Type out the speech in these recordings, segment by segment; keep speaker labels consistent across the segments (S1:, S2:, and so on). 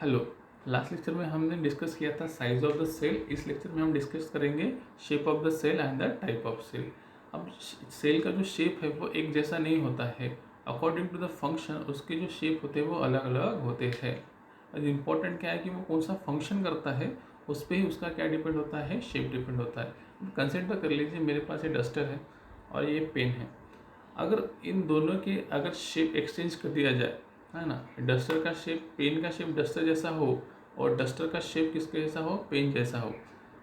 S1: Hello. Last lecture में हमने discuss किया था साइज ऑफ द सेल। इस लेक्चर में हम डिस्कस करेंगे shape of the cell and the type of cell. अब सेल का जो शेप है वो एक जैसा नहीं होता है। अकॉर्डिंग टू द फंक्शन उसके जो शेप होते हैं वो अलग अलग होते हैं। इम्पॉर्टेंट क्या है कि वो कौन सा फंक्शन करता है, उस पर ही उसका क्या डिपेंड होता है, शेप डिपेंड होता है। कंसिडर कर लीजिए मेरे पास ये डस्टर है और ये पेन है। अगर इन दोनों के अगर शेप एक्सचेंज कर दिया जाए, है ना, डस्टर का शेप, पेन का शेप डस्टर जैसा हो और डस्टर का शेप किसके जैसा हो, पेन जैसा हो।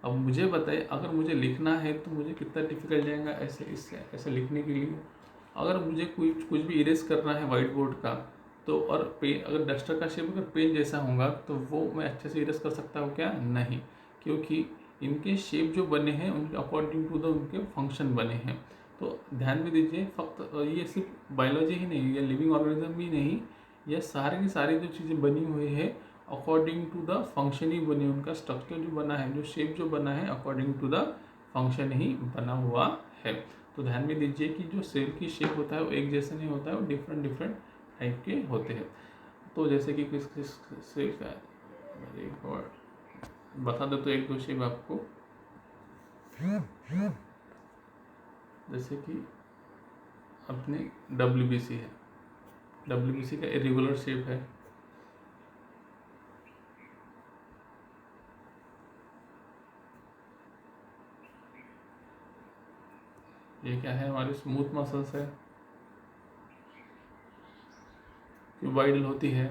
S1: अब मुझे बताइए, अगर मुझे लिखना है तो मुझे कितना डिफिकल्ट जाएगा ऐसे इससे ऐसे लिखने के लिए। अगर मुझे कुछ भी इरेज करना है वाइट बोर्ड का, तो और पेन, अगर डस्टर का शेप अगर पेन जैसा होगा तो वो मैं अच्छे से इरेज कर सकता हूँ क्या? नहीं, क्योंकि इनके शेप जो बने हैं उनके अकॉर्डिंग टू द उनके फंक्शन बने हैं। तो ध्यान में दीजिए, फक्त ये सिर्फ बायोलॉजी ही नहीं, या लिविंग ऑर्गेनिज्म भी नहीं, ये सारी की सारी जो चीज़ें बनी हुई है अकॉर्डिंग टू द फंक्शन ही बनी, उनका स्ट्रक्चर जो बना है, जो शेप जो बना है अकॉर्डिंग टू द फंक्शन ही बना हुआ है। तो ध्यान में दीजिए कि जो सेल की शेप होता है वो एक जैसे नहीं होता है, वो डिफरेंट डिफरेंट टाइप के होते हैं। तो जैसे कि किस किस सेल का एक और बता दो तो एक दो शेप आपको, जैसे कि अपने WBC है, WBC का इरेगुलर शेप है। ये क्या है, हमारी स्मूथ मसल्स है, क्यूबाइडल होती है।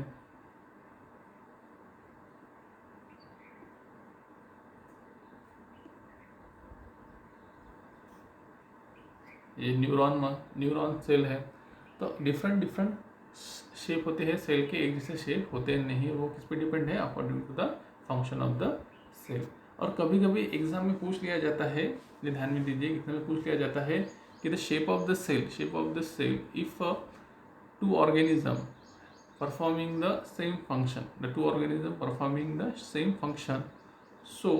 S1: ये न्यूरॉन सेल है। तो डिफरेंट डिफरेंट शेप होते हैं सेल के, एक जैसे शेप होते नहीं, वो किस पे डिपेंड है, according to the function of the cell. और कभी कभी एग्जाम में पूछ लिया जाता है, ये ध्यान में दीजिए, कितने में पूछ लिया जाता है कि the shape of the cell if two organism performing the same function, the two organism performing the same function, so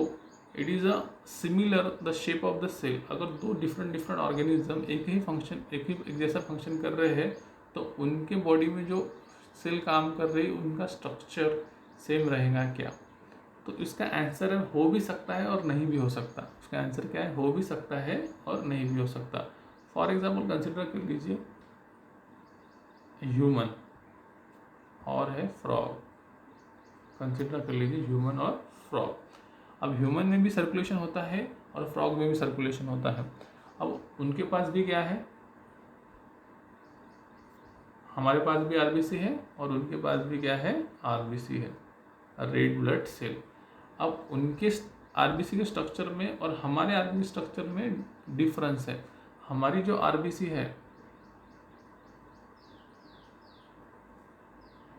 S1: it is a similar the shape of the cell। अगर दो डिफरेंट ऑर्गेनिज्म एक ही function, एक जैसा function कर रहे हैं, तो उनके बॉडी में जो सेल काम कर रही है उनका स्ट्रक्चर सेम रहेगा क्या? तो इसका आंसर है हो भी सकता है और नहीं भी हो सकता। इसका आंसर क्या है, हो भी सकता है और नहीं भी हो सकता। फॉर एग्जाम्पल कंसिडर कर लीजिए ह्यूमन और है फ्रॉग। कंसिडर कर लीजिए ह्यूमन और फ्रॉग। अब ह्यूमन में भी सर्कुलेशन होता है और फ्रॉग में भी सर्कुलेशन होता है। अब उनके पास भी क्या है, हमारे पास भी आरबीसी है और उनके पास भी क्या है, आरबीसी है, रेड ब्लड सेल। अब उनके आरबीसी के स्ट्रक्चर में और हमारे आरबीसी स्ट्रक्चर में डिफरेंस है। हमारी जो आरबीसी है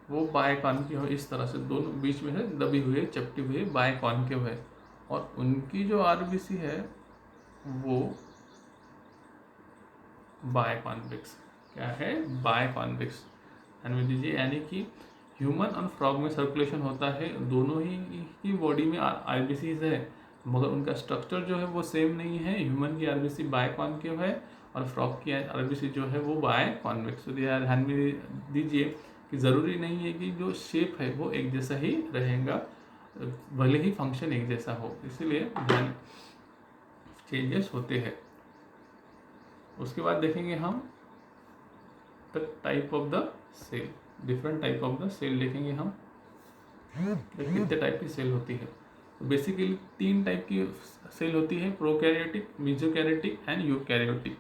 S1: वो बाय कॉन्केव है, इस तरह से दोनों बीच में से दबी हुई है, चपटी हुई है, बाय कॉन्केव है। और उनकी जो आरबीसी है वो बाय कॉन्वेक्स, क्या है, बाय कॉन्वेक्स। ध्यान में दीजिए, यानी कि ह्यूमन और फ्रॉग में सर्कुलेशन होता है, दोनों ही की बॉडी में आरबीसीज है, मगर उनका स्ट्रक्चर जो है वो सेम नहीं है। ह्यूमन की आरबीसी बाय कॉन्केव है और फ्रॉग की आरबीसी जो है वो बाय कॉन्वेक्स। तो ध्यान में दीजिए कि ज़रूरी नहीं है कि जो शेप है वो एक जैसा ही रहेगा, भले ही फंक्शन एक जैसा हो, इसीलिए ध्यान चेंजेस होते हैं। उसके बाद देखेंगे हम the type of the cell, different type of the cell देखेंगे हम, कितने टाइप की सेल होती है। तो बेसिकली 3 टाइप की सेल होती है, प्रोकैरियोटिक, मेसोकैरियोटिक एंड यूकैरियोटिक।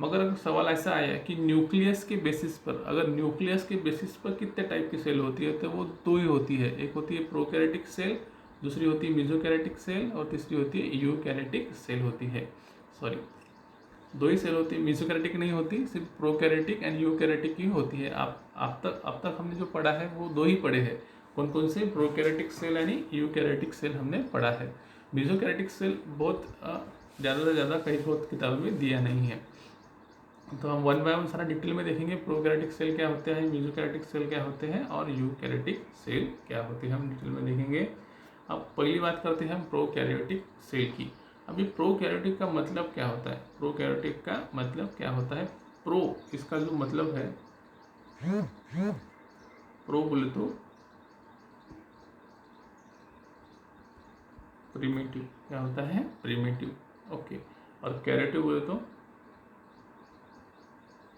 S1: मगर अगर सवाल ऐसा आया कि न्यूक्लियस के बेसिस पर, अगर न्यूक्लियस के बेसिस पर कितने टाइप की सेल होती है, तो वो 2 ही होती है। एक होती है प्रोकैरियोटिक सेल, दूसरी होती है मेसोकैरियोटिक सेल और तीसरी होती है यूकैरियोटिक सेल होती है। सॉरी, 2 ही सेल होती है, मेसोकैरियोटिक नहीं होती, सिर्फ प्रोकैरियोटिक एंड यूकैरियोटिक ही होती है। अब तक हमने जो पढ़ा है वो 2 ही पढ़े हैं। कौन कौन से? प्रोकैरियोटिक सेल यानी यूकैरियोटिक सेल हमने पढ़ा है। मेसोकैरियोटिक सेल बहुत ज़्यादा से ज़्यादा कहीं बहुत किताबों में दिया नहीं है। तो हम 1 बाय 1 सारा डिटेल में देखेंगे, प्रोकैरियोटिक सेल क्या होते हैं, मेसोकैरियोटिक सेल क्या होते हैं और यूकैरियोटिक सेल क्या होते हैं, हम डिटेल में देखेंगे। अब पहली बात करते हैं हम प्रोकैरियोटिक सेल की। अभी प्रोकैरियोटिक का मतलब क्या होता है? प्रोकैरियोटिक का मतलब क्या होता है? प्रो, इसका जो मतलब है, प्रो बोले तो प्रिमिटिव, क्या होता है? प्रिमिटिव। ओके, और कैरेटिव बोले तो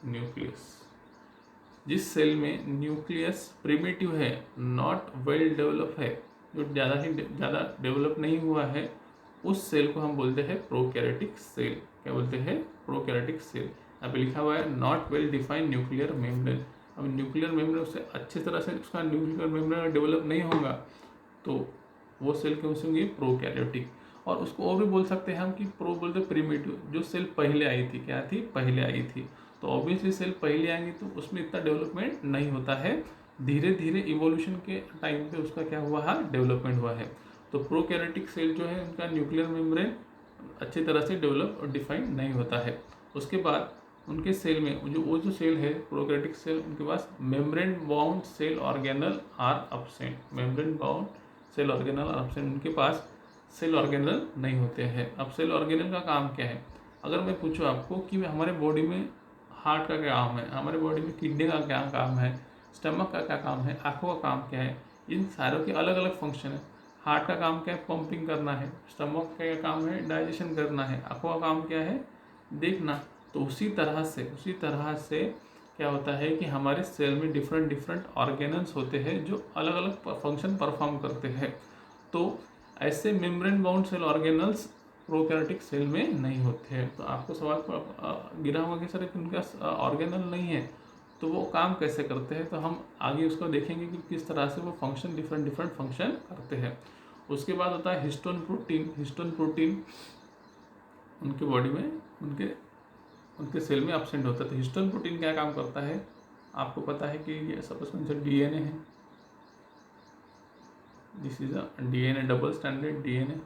S1: न्यूक्लियस। जिस सेल में न्यूक्लियस प्रिमिटिव है, नॉट वेल डेवलप है, जो ज़्यादा डेवलप नहीं हुआ है, उस सेल को हम बोलते हैं प्रोकैरियोटिक सेल। क्या बोलते हैं? Prokaryotic cell. यहाँ पे लिखा हुआ है not well defined nuclear membrane. अब न्यूक्लियर मेम्ब्रेन उससे अच्छी तरह से उसका न्यूक्लियर मेम्ब्रेन डेवलप नहीं होगा तो वो सेल क्यों से होंगे? प्रोकैरियोटिक। और उसको और भी बोल सकते हैं हम कि प्रो बोलते प्रिमिटिव, जो सेल पहले आई थी। क्या थी? पहले आई थी। तो ऑब्वियसली सेल पहले आएंगी तो उसमें इतना डेवलपमेंट नहीं होता है, धीरे धीरे इवोल्यूशन के टाइम पे उसका क्या हुआ है? डेवलपमेंट हुआ है। तो प्रोकैरियोटिक सेल जो है उनका न्यूक्लियर मेम्ब्रेन अच्छी तरह से डेवलप और डिफाइन नहीं होता है। उसके बाद उनके सेल में वो जो सेल है प्रोकैरियोटिक सेल, उनके पास membrane bound cell organelle are absent. Membrane bound cell organelle are absent, उनके पास सेल ऑर्गेनल नहीं होते हैं। अब सेल ऑर्गेनल का काम क्या है? अगर मैं पूछूं आपको कि हमारे बॉडी में हार्ट का क्या काम है, हमारे बॉडी में किडनी का क्या काम है, स्टमक का क्या काम है, आँखों का काम क्या है, इन सारों के अलग अलग फंक्शन है। हार्ट का काम क्या है? पंपिंग करना है। स्टमक का क्या काम है? डाइजेशन करना है। आँखों का काम क्या है? देखना। तो उसी तरह से क्या होता है कि हमारे सेल में डिफरेंट ऑर्गेनल्स होते हैं जो अलग अलग फंक्शन परफॉर्म करते हैं। तो ऐसे membrane bound cell organelles prokaryotic cell में नहीं होते हैं। तो आपको सवाल गिरा होगा कि सर उनके पास ऑर्गेनल नहीं है तो वो काम कैसे करते हैं? तो हम आगे उसको देखेंगे कि किस तरह से वो फंक्शन डिफरेंट फंक्शन करते हैं। उसके बाद होता है हिस्टोन प्रोटीन। हिस्टोन प्रोटीन उनके बॉडी में उनके सेल में एब्सेंट होता है। तो हिस्टोन प्रोटीन क्या काम करता है? आपको पता है कि ये सपोज कंसिडर डीएनए है। This is a DNA, double standard DNA.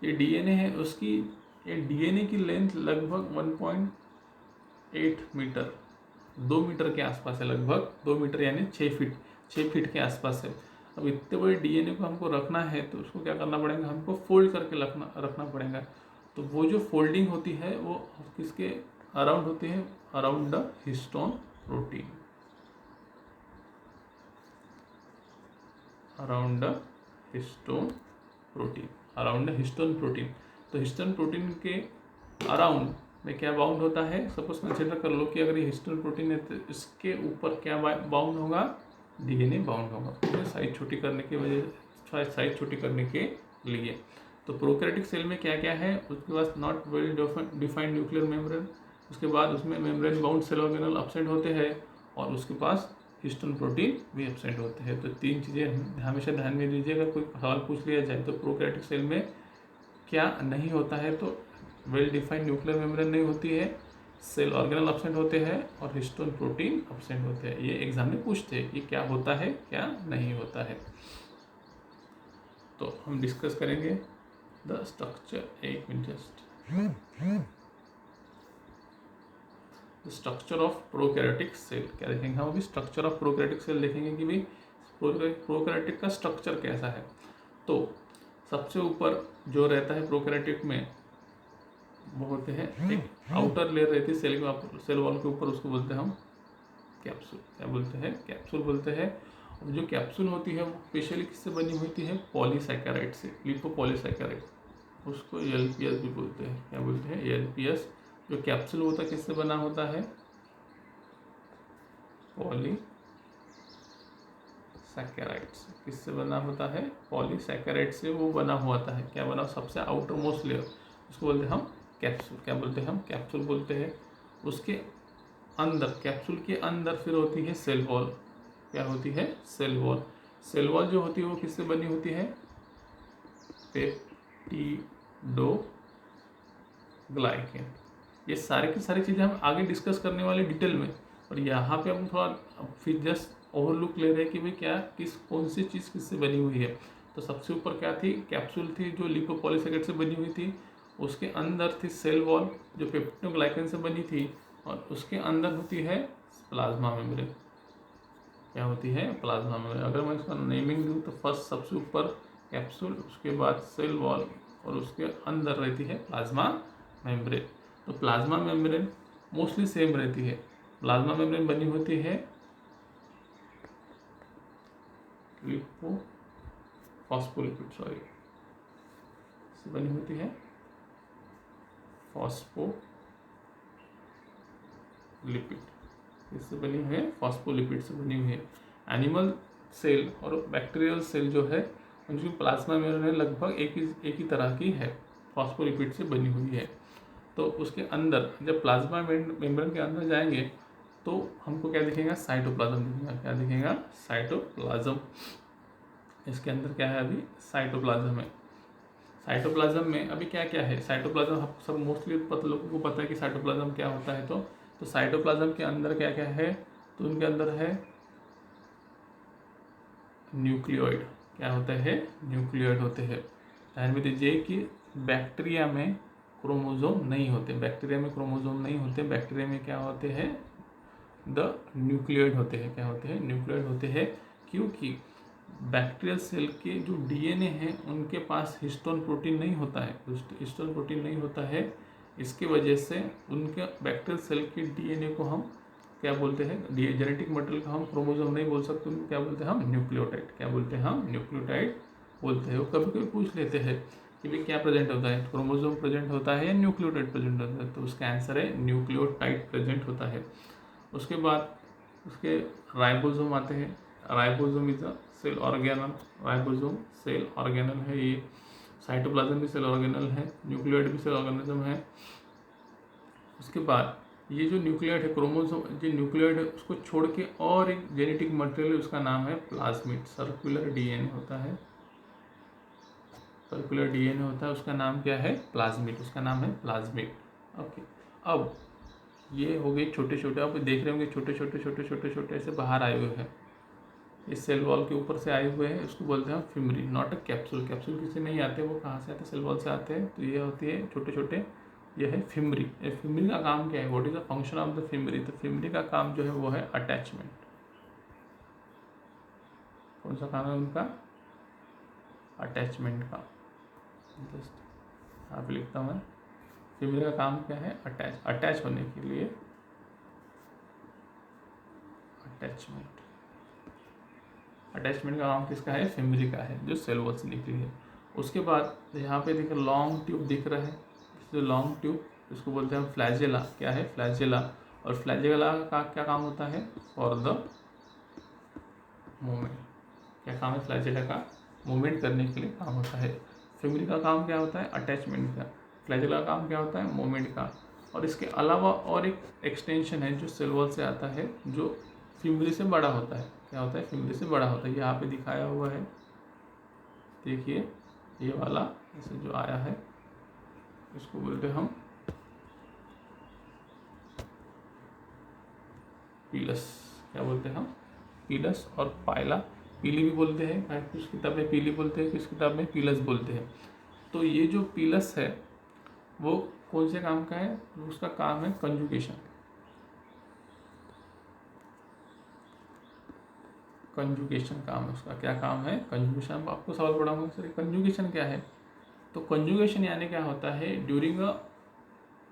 S1: ये डीएनए है, उसकी ये डीएनए की लेंथ लगभग 1.8 मीटर, 2 मीटर के आसपास है। लगभग 2 मीटर यानी 6 फीट के आसपास है। अब इतने बड़े डीएनए को हमको रखना है तो उसको क्या करना पड़ेगा? हमको फोल्ड करके रखना पड़ेगा। तो वो जो फोल्डिंग होती है वो किसके अराउंड होती है? Around the histone protein. Around the histone protein, around the histone protein. तो हिस्टोन प्रोटीन के अराउंड में क्या बाउंड होता है? सपोज कंसिडर कर लो कि अगर ये हिस्टोन प्रोटीन है तो इसके ऊपर क्या बाउंड होगा? डीएनए बाउंड होगा। तो साइज छोटी करने की वजह, साइज छोटी करने के लिए। तो प्रोकैरियोटिक सेल में क्या क्या है? उसके पास not well defined nuclear membrane, उसके बाद उसमें membrane bound cell organelle absent होते हैं और उसके पास हिस्टोन प्रोटीन भी एब्सेंट होते हैं। तो 3 चीज़ें हमेशा ध्यान में दीजिए। अगर कोई सवाल पूछ लिया जाए तो प्रोकैरियोटिक सेल में क्या नहीं होता है, तो वेल डिफाइंड न्यूक्लियर मेम्ब्रेन नहीं होती है, सेल ऑर्गेनल एब्सेंट होते हैं और हिस्टोन प्रोटीन एब्सेंट होते हैं। ये एग्जाम में पूछते हैं कि क्या होता है क्या नहीं होता है। तो हम डिस्कस करेंगे द स्ट्रक्चर। एक minute just. The structure of prokaryotic cell क्या देखेंगे? हम अभी स्ट्रक्चर ऑफ प्रोकैरियोटिक सेल देखेंगे कि भाई प्रोकैरियोटिक का स्ट्रक्चर कैसा है। तो सबसे ऊपर जो रहता है प्रोकैरियोटिक में वो होते हैं, एक आउटर लेयर रहती है सेल वॉल के ऊपर, उसको बोलते हैं हम कैप्सूल। क्या बोलते हैं? कैप्सूल बोलते हैं। और जो कैप्सूल होती है वो स्पेशली किससे बनी होती है? पॉलीसैकेराइड से, लिपोपॉलीसैकेराइड, उसको एलपीएस भी बोलते हैं। क्या बोलते हैं? एलपीएस। जो कैप्सूल होता है किससे बना होता है? पॉलीसैकेराइड से। किससे बना होता है? पॉलीसैकेराइड से वो बना हुआ है। क्या बना? सबसे आउटर मोस्ट लेयर, उसको बोलते हैं हम कैप्सूल। क्या बोलते हैं? हम कैप्सूल बोलते हैं। उसके अंदर, कैप्सूल के अंदर फिर होती है सेल वॉल। क्या होती है? Cell wall. सेल वॉल जो होती है वो किससे बनी होती है? पेप्टिडोग्लाइकेन। ये सारी की सारी चीज़ें हम आगे डिस्कस करने वाले डिटेल में, और यहाँ पे हम थोड़ा फिर जस्ट ओवरलुक ले रहे हैं कि भाई क्या कौन सी चीज़ किससे बनी हुई है। तो सबसे ऊपर क्या थी? कैप्सूल थी जो लिपोपॉलीसैकेराइड से बनी हुई थी। उसके अंदर थी सेल वॉल जो पेप्टिडोग्लाइकेन से बनी थी, और उसके अंदर होती है प्लाज्मा मेम्ब्रेन। क्या होती है? Plasma membrane. अगर मैं इसका नेमिंग दूँ तो फर्स्ट सबसे ऊपर कैप्सूल, उसके बाद सेल वॉल, और उसके अंदर रहती है प्लाज्मा मेम्ब्रेन। तो प्लाज्मा मेम्ब्रेन मोस्टली सेम रहती है। प्लाज्मा मेम्ब्रेन बनी होती है फॉस्फोलिपिड, सॉरी, इससे बनी होती है फॉस्फोलिपिड, इससे बनी हुई है फॉस्फोलिपिड से बनी हुई है। एनिमल सेल और बैक्टीरियल सेल जो है उनकी प्लाज्मा मेम्ब्रेन लगभग एक ही तरह की है, फॉस्फोलिपिड से बनी हुई है। तो उसके अंदर जब प्लाज्मा मेम्ब्रेन के अंदर जाएंगे तो हमको क्या दिखेगा, साइटोप्लाज्म दिखेगा। क्या दिखेगा, साइटोप्लाज्म। इसके अंदर क्या है, अभी साइटोप्लाज्म है। साइटोप्लाज्म में अभी क्या क्या है, साइटोप्लाज्म सब मोस्टली लोगों को पता है कि साइटोप्लाज्म क्या होता है। तो साइटोप्लाज्म के अंदर क्या क्या है, तो उनके अंदर है न्यूक्लियोइड। क्या होता है, न्यूक्लियोइड होते हैं। ध्यान में दीजिए कि बैक्टीरिया में क्रोमोजोम नहीं होते, बैक्टीरिया में क्रोमोजोम नहीं होते, बैक्टीरिया में क्या होते हैं, द न्यूक्लियोइड होते हैं। क्या होते हैं, न्यूक्लियोइड होते हैं, क्योंकि बैक्टीरियल सेल के जो डीएनए हैं उनके पास हिस्टोन प्रोटीन नहीं होता है, हिस्टोन प्रोटीन नहीं होता है। इसकी वजह से उनके बैक्टीरियल सेल के डीएनए को हम क्या बोलते हैं, जेनेटिक मटेरियल को हम क्रोमोसोम नहीं बोल सकते, उनको क्या बोलते हैं हम, न्यूक्लियोटाइड। क्या बोलते हैं हम, न्यूक्लियोटाइड बोलते हैं। वो कभी कभी पूछ लेते हैं कि भाई क्या प्रेजेंट होता है, क्रोमोसोम प्रेजेंट होता है या न्यूक्लियोटाइड प्रेजेंट होता है, तो उसका आंसर है न्यूक्लियोटाइड प्रेजेंट होता है। उसके बाद उसके राइबोसोम आते हैं। Ribosome is a cell organelle, ribosome cell organelle है। ये साइटोप्लाज्म भी सेल ऑर्गेनल है, न्यूक्लियोइड भी सेल ऑर्गेनिज्म है। उसके बाद ये जो न्यूक्लियोइड है, क्रोमोसोम जो न्यूक्लियोइड है उसको छोड़ के और एक जेनेटिक मटेरियल है, उसका नाम है प्लाज्मिड। सर्कुलर डीएनए होता है, सर्कुलर डीएनए होता है, उसका नाम क्या है, प्लाज्मिड, उसका नाम है प्लाज्मिड। ओके, अब ये हो गए छोटे छोटे, आप देख रहे होंगे छोटे छोटे छोटे छोटे छोटे ऐसे बाहर आए हुए हैं, इस सेल वॉल के ऊपर से आए हुए हैं, इसको बोलते हैं fimbria, not a capsule. Capsule किसी नहीं आते, वो कहाँ से आते हैं, सेल वॉल से आते हैं। तो ये होती है छोटे छोटे, ये है फिमरी। ये फिमरी का काम क्या है, what is the function of the fimbria. तो फिमरी का काम जो है वो है अटैचमेंट। कौन सा काम है उनका, अटैचमेंट का। जस्ट यहाँ पे लिखता हूँ मैं, फिमरी का काम क्या है, अटैच होने के लिए, अटैचमेंट। अटैचमेंट का काम किसका है, फिमरी का है, जो सेल वॉल से निकली है। उसके बाद यहाँ पे देखिए लॉन्ग ट्यूब दिख रहा है, जो लॉन्ग ट्यूब, इसको बोलते हैं फ्लैजेला। क्या है, फ्लैजेला। और फ्लैजेला का क्या काम होता है, फॉर द मूवमेंट। क्या काम है फ्लैजेला का, मूवमेंट करने के लिए काम होता है। फिमरी का काम क्या होता है, अटैचमेंट का। फ्लैजेला का काम क्या होता है, मूवमेंट का। और इसके अलावा और एक एक्सटेंशन है जो सेल वॉल से आता है, जो फिमरी से बड़ा होता है। क्या होता है, फिमरी से बड़ा होता है। यहाँ पे दिखाया हुआ है, देखिए ये वाला ऐसे जो आया है, इसको बोलते हैं हम पीलस। क्या बोलते हैं हम, पीलस और पायला, पीली भी बोलते हैं, कुछ किताब में पीली बोलते हैं, कुछ किताब में पीलस बोलते हैं। तो ये जो पीलस है वो कौन से काम का है, उसका काम है कंजुगेशन। कंजुगेशन काम है उसका, क्या काम है, कंजुगेशन। आपको सवाल पढ़ाऊंगा सर कंजुगेशन क्या है। तो कंजुगेशन यानी क्या होता है, ड्यूरिंग अ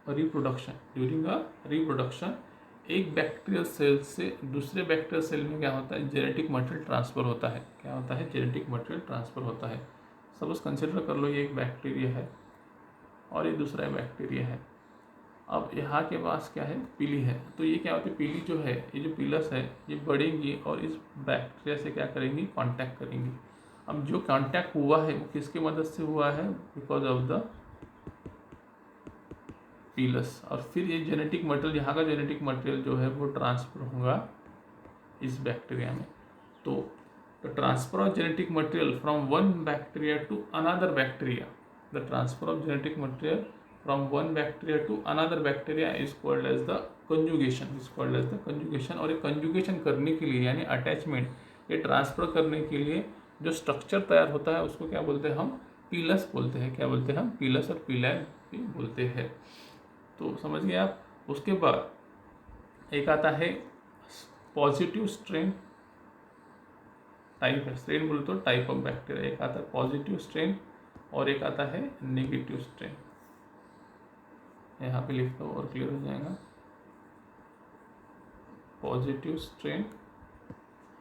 S1: रिप्रोडक्शन एक बैक्टीरियल सेल से दूसरे बैक्टीरियल सेल में क्या होता है, जेनेटिक मटेरियल ट्रांसफर होता है। क्या होता है, जेनेटिक मटेरियल ट्रांसफर होता है। सपोज कंसिडर कर लो ये एक बैक्टीरिया है और ये दूसरा बैक्टीरिया है। अब यहाँ के पास क्या है, पीली है। तो ये क्या होती है, पीली जो है, ये जो पीलस है, ये बढ़ेंगी और इस बैक्टीरिया से क्या करेंगी, कांटेक्ट करेंगी। अब जो कांटेक्ट हुआ है वो किसकी मदद से हुआ है, बिकॉज ऑफ द पीलस। और फिर ये जेनेटिक मटेरियल, यहाँ का जेनेटिक मटेरियल जो है वो ट्रांसफर होगा इस बैक्टीरिया में। तो transfer of genetic material from one bacteria to another bacteria, the transfer of genetic material from one bacteria to another bacteria is called as the conjugation, is called as the conjugation. और ये conjugation करने के लिए यानी attachment, ये transfer करने के लिए जो स्ट्रक्चर तैयार होता है उसको क्या बोलते हैं हम, पीलस बोलते हैं। क्या बोलते हैं हम, पीलस और पीलैग भी बोलते हैं। तो समझ गए आप। उसके बाद एक आता है पॉजिटिव स्ट्रेन टाइप है, स्ट्रेन बोले तो टाइप ऑफ बैक्टीरिया। एक आता है पॉजिटिव स्ट्रेन और एक आता है नेगेटिव स्ट्रेन। यहाँ पे लिख दो और क्लियर हो जाएगा। पॉजिटिव स्ट्रेन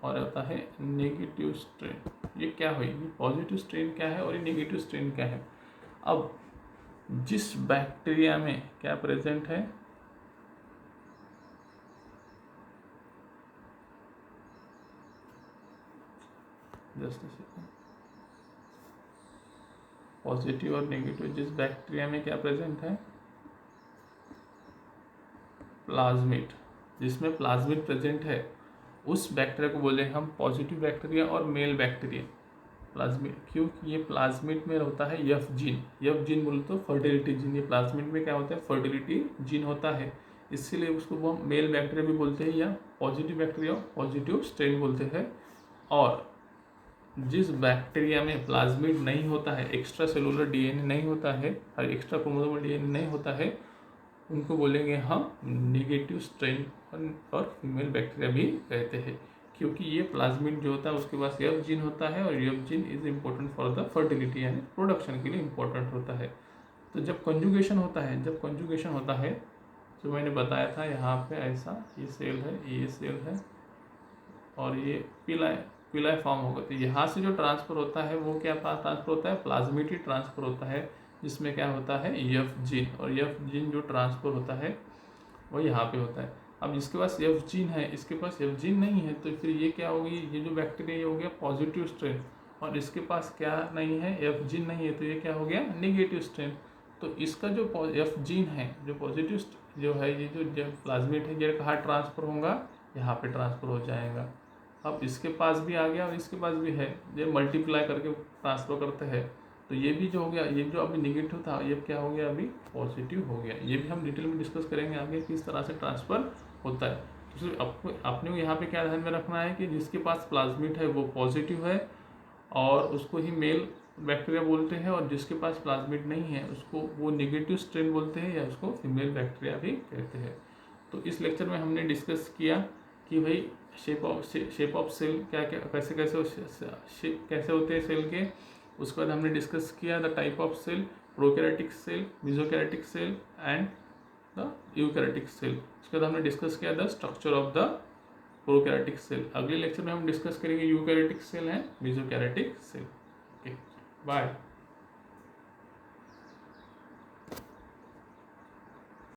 S1: और होता है नेगेटिव स्ट्रेन। ये क्या हुई, ये पॉजिटिव स्ट्रेन क्या है और ये नेगेटिव स्ट्रेन क्या है। अब जिस बैक्टीरिया में क्या प्रेजेंट है, जस्ट अ सेकंड, पॉजिटिव और नेगेटिव, जिस बैक्टीरिया में क्या प्रेजेंट है, प्लाज्मिड, जिसमें प्लाज्मिड प्रेजेंट है उस बैक्टीरिया को बोले हम पॉजिटिव बैक्टीरिया और मेल बैक्टीरिया। प्लाज्मिड, क्योंकि ये प्लाज्मिड में होता है यफ जीन। यफ जीन बोले तो फर्टिलिटी जीन, ये प्लाज्मिड में क्या होता है, फर्टिलिटी जीन होता है, इसीलिए उसको वो हम मेल बैक्टीरिया भी बोलते हैं या पॉजिटिव बैक्टीरिया, पॉजिटिव स्ट्रेन बोलते हैं। और जिस बैक्टीरिया में प्लाज्मिड नहीं होता है, एक्स्ट्रा सेलुलर डीएनए नहीं होता है और एक्स्ट्रा क्रोमोसोमल डीएनए नहीं होता है, उनको बोलेंगे हम नेगेटिव स्ट्रेन और फीमेल बैक्टीरिया भी कहते हैं, क्योंकि ये प्लाज्मिड जो होता है उसके पास यफ जीन होता है और F gene is important for the fertility, यानी प्रोडक्शन के लिए इम्पोर्टेंट होता है। तो जब कंजुगेशन होता है, जो मैंने बताया था यहाँ पे ऐसा, ये सेल है, ये सेल है और ये पिलाय फॉर्म होगा, तो यहाँ से जो ट्रांसफर होता है वो क्या ट्रांसफर होता है, प्लाज्मिड ही ट्रांसफर होता है, जिसमें क्या होता है यफ जीन, और यफ जीन जो ट्रांसफर होता है वो यहाँ पे होता है। अब जिसके पास यफ जीन है, इसके पास यफ जीन नहीं है, तो फिर ये क्या होगी, ये जो बैक्टीरिया ये हो गया पॉजिटिव स्ट्रेन, और इसके पास क्या नहीं है, यफ जीन नहीं है, तो ये क्या हो गया नेगेटिव स्ट्रेन। तो इसका जो यफ जीन है, जो पॉजिटिव जो है, ये जो प्लाज्मिड है, ये कहाँ ट्रांसफर होगा, यहाँ पे ट्रांसफर हो जाएगा। अब इसके पास भी आ गया और इसके पास भी है, ये मल्टीप्लाई करके ट्रांसफर करते हैं, तो ये भी जो हो गया, ये जो अभी निगेटिव था ये क्या हो गया, अभी पॉजिटिव हो गया। ये भी हम डिटेल में डिस्कस करेंगे आगे किस तरह से ट्रांसफर होता है। तो आपने यहाँ पे क्या ध्यान में रखना है कि जिसके पास प्लाज्मिड है वो पॉजिटिव है और उसको ही मेल बैक्टीरिया बोलते हैं, और जिसके पास प्लाज्मिड नहीं है उसको वो नेगेटिव स्ट्रेन बोलते हैं या उसको फीमेल बैक्टीरिया भी कहते हैं। तो इस लेक्चर में हमने डिस्कस किया कि भाई शेप ऑफ सेल क्या क्या कैसे होते हैं सेल के। उसके बाद हमने डिस्कस किया the type of cell, prokaryotic cell, mesokaryotic cell and the eukaryotic cell. उसके बाद हमने डिस्कस किया the structure of the prokaryotic cell. अगले लेक्चर में हम डिस्कस करेंगे eukaryotic cell and mesokaryotic cell. Okay, bye.